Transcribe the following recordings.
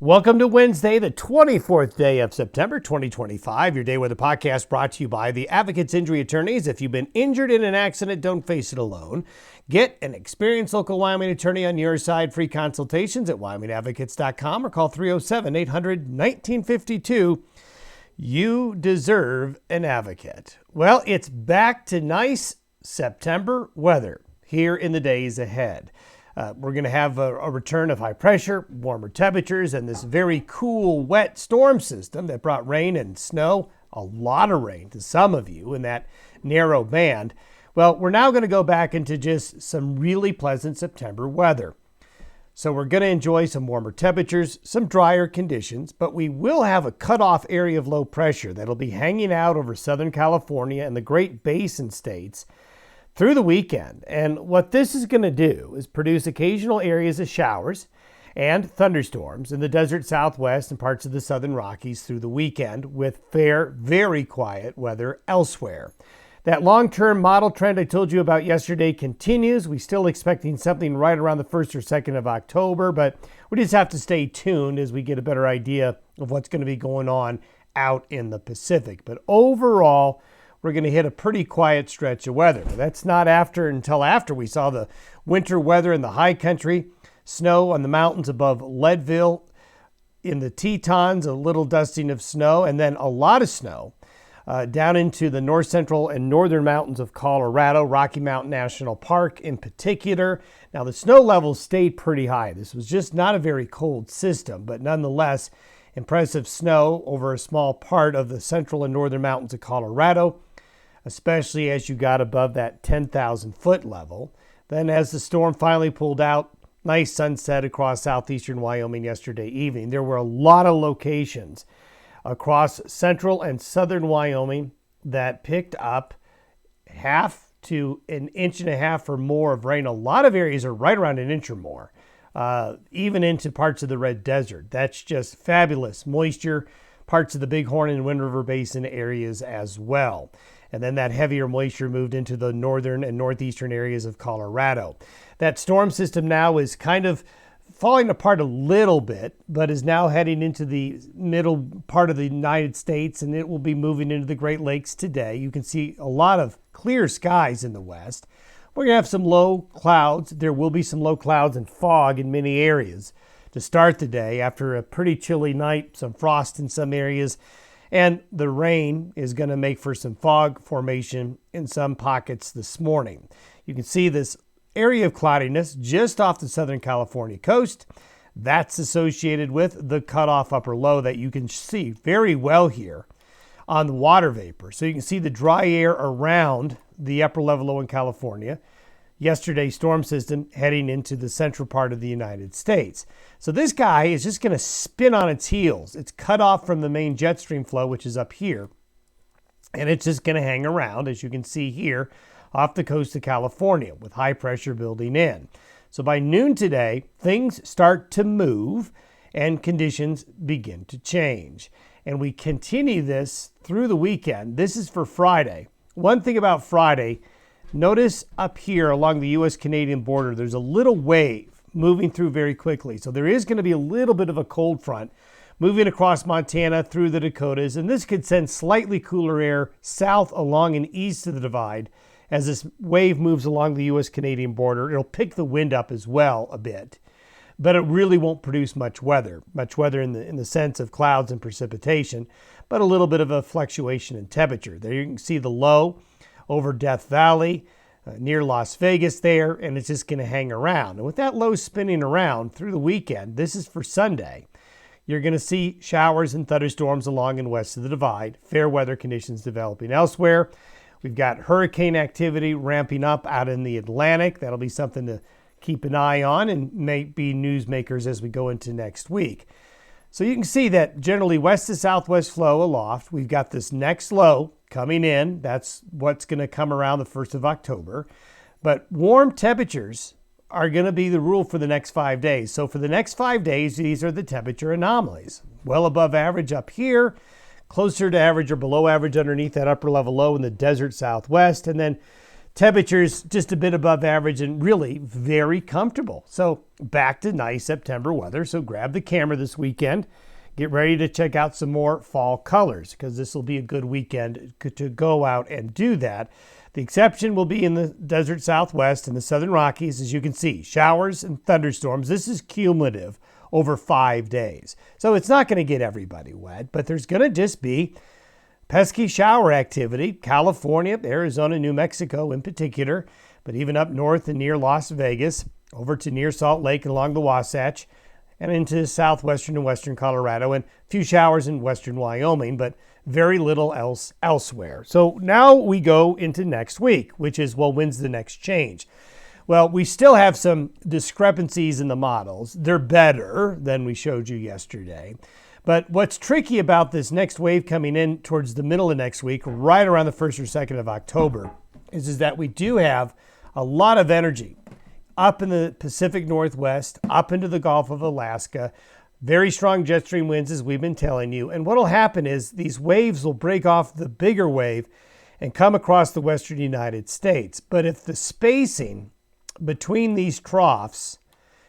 Welcome to Wednesday, the 24th day of September 2025, your day weather podcast brought to you by the Advocates Injury Attorneys. If you've been injured in an accident, don't face it alone. Get an experienced local Wyoming attorney on your side. Free consultations at wyomingadvocates.com or call 307-800-1952. You deserve an advocate. Well, it's back to nice September weather here in the days ahead. We're going to have a return of high pressure, warmer temperatures, and this very cool, wet storm system that brought rain and snow, a lot of rain to some of you in that narrow band. Well, we're now going to go back into just some really pleasant September weather. So we're going to enjoy some warmer temperatures, some drier conditions, but we will have a cutoff area of low pressure that'll be hanging out over Southern California and the Great Basin states through the weekend. And what this is going to do is produce occasional areas of showers and thunderstorms in the desert Southwest and parts of the Southern Rockies through the weekend, with fair, very quiet weather elsewhere. That long-term model trend I told you about yesterday continues. We're still expecting something right around the 1st or 2nd of October, but we just have to stay tuned as we get a better idea of what's going to be going on out in the Pacific. But overall, we're going to hit a pretty quiet stretch of weather. That's not until after we saw the winter weather in the high country, snow on the mountains above Leadville, in the Tetons, a little dusting of snow, and then a lot of snow down into the north central and northern mountains of Colorado, Rocky Mountain National Park in particular. Now, the snow levels stayed pretty high. This was just not a very cold system, but nonetheless, impressive snow over a small part of the central and northern mountains of Colorado, especially as you got above that 10,000 foot level. Then as the storm finally pulled out, nice sunset across southeastern Wyoming yesterday evening. There were a lot of locations across central and southern Wyoming that picked up half to an inch and a half or more of rain. A lot of areas are right around an inch or more, even into parts of the Red Desert. That's just fabulous moisture, parts of the Bighorn and Wind River Basin areas as well. And then that heavier moisture moved into the northern and northeastern areas of Colorado. That storm system now is kind of falling apart a little bit, but is now heading into the middle part of the United States, and it will be moving into the Great Lakes today. You can see a lot of clear skies in the west. We're going to have some low clouds. There will be some low clouds and fog in many areas to start the day after a pretty chilly night, some frost in some areas. And the rain is going to make for some fog formation in some pockets this morning. You can see this area of cloudiness just off the Southern California coast. That's associated with the cutoff upper low that you can see very well here on the water vapor. So you can see the dry air around the upper level low in California. Yesterday's storm system heading into the central part of the United States. So this guy is just going to spin on its heels. It's cut off from the main jet stream flow, which is up here, and it's just going to hang around, as you can see here, off the coast of California with high pressure building in. So by noon today, things start to move and conditions begin to change. And we continue this through the weekend. This is for Friday. One thing about Friday, notice up here along the U.S.-Canadian border, there's a little wave moving through very quickly. So there is going to be a little bit of a cold front moving across Montana through the Dakotas, and this could send slightly cooler air south along and east of the divide. As this wave moves along the U.S.-Canadian border, it'll pick the wind up as well a bit, but it really won't produce much weather in the sense of clouds and precipitation, but a little bit of a fluctuation in temperature. There you can see the low over Death Valley, near Las Vegas there, and it's just going to hang around. And with that low spinning around through the weekend, this is for Sunday, you're going to see showers and thunderstorms along and west of the divide, fair weather conditions developing elsewhere. We've got hurricane activity ramping up out in the Atlantic. That'll be something to keep an eye on and may be newsmakers as we go into next week. So you can see that generally west to southwest flow aloft. We've got this next low coming in. That's what's going to come around the 1st of October. But warm temperatures are going to be the rule for the next 5 days. So for the next 5 days, these are the temperature anomalies. Well above average up here, closer to average or below average underneath that upper level low in the desert Southwest, and then Temperatures just a bit above average and really very comfortable. So back to nice September weather. So grab the camera this weekend. Get ready to check out some more fall colors because this will be a good weekend to go out and do that. The exception will be in the desert Southwest and the Southern Rockies, as you can see. Showers and thunderstorms. This is cumulative over 5 days. So it's not going to get everybody wet, but there's going to just be pesky shower activity. California, Arizona, New Mexico in particular, but even up north and near Las Vegas, over to near Salt Lake and along the Wasatch, and into southwestern and western Colorado, and a few showers in western Wyoming, but very little else elsewhere. So now we go into next week, which is, well, when's the next change? Well, we still have some discrepancies in the models. They're better than we showed you yesterday. But what's tricky about this next wave coming in towards the middle of next week, right around the 1st or 2nd of October, is that we do have a lot of energy up in the Pacific Northwest, up into the Gulf of Alaska. Very strong jet stream winds, as we've been telling you. And what will happen is these waves will break off the bigger wave and come across the western United States. But if the spacing between these troughs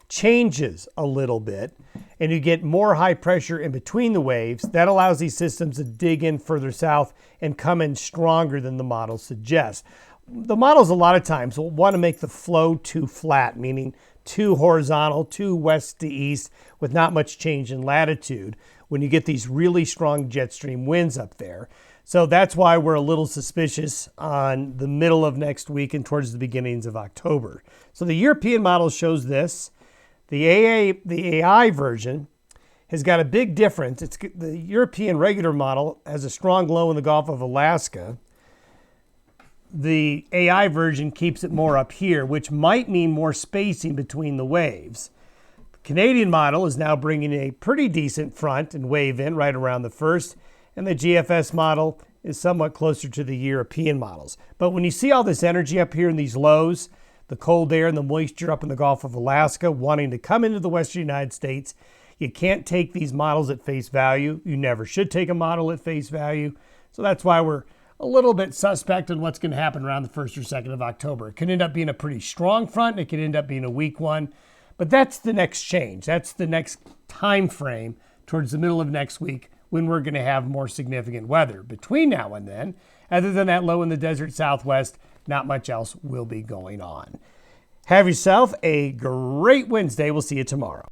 changes a little bit and you get more high pressure in between the waves, that allows these systems to dig in further south and come in stronger than the model suggests. The models a lot of times will want to make the flow too flat, meaning too horizontal, too west to east with not much change in latitude when you get these really strong jet stream winds up there. So that's why we're a little suspicious on the middle of next week and towards the beginnings of October. So the European model shows this. The AI version has got a big difference. The European regular model has a strong low in the Gulf of Alaska. The AI version keeps it more up here, which might mean more spacing between the waves. The Canadian model is now bringing a pretty decent front and wave in right around the 1st, and the GFS model is somewhat closer to the European models. But when you see all this energy up here in these lows, the cold air and the moisture up in the Gulf of Alaska wanting to come into the western United States, you can't take these models at face value. You never should take a model at face value. So that's why we're a little bit suspect on what's going to happen around the 1st or 2nd of October. It could end up being a pretty strong front, and it could end up being a weak one. But that's the next change. That's the next time frame towards the middle of next week when we're going to have more significant weather. Between now and then, other than that low in the desert Southwest, not much else will be going on. Have yourself a great Wednesday. We'll see you tomorrow.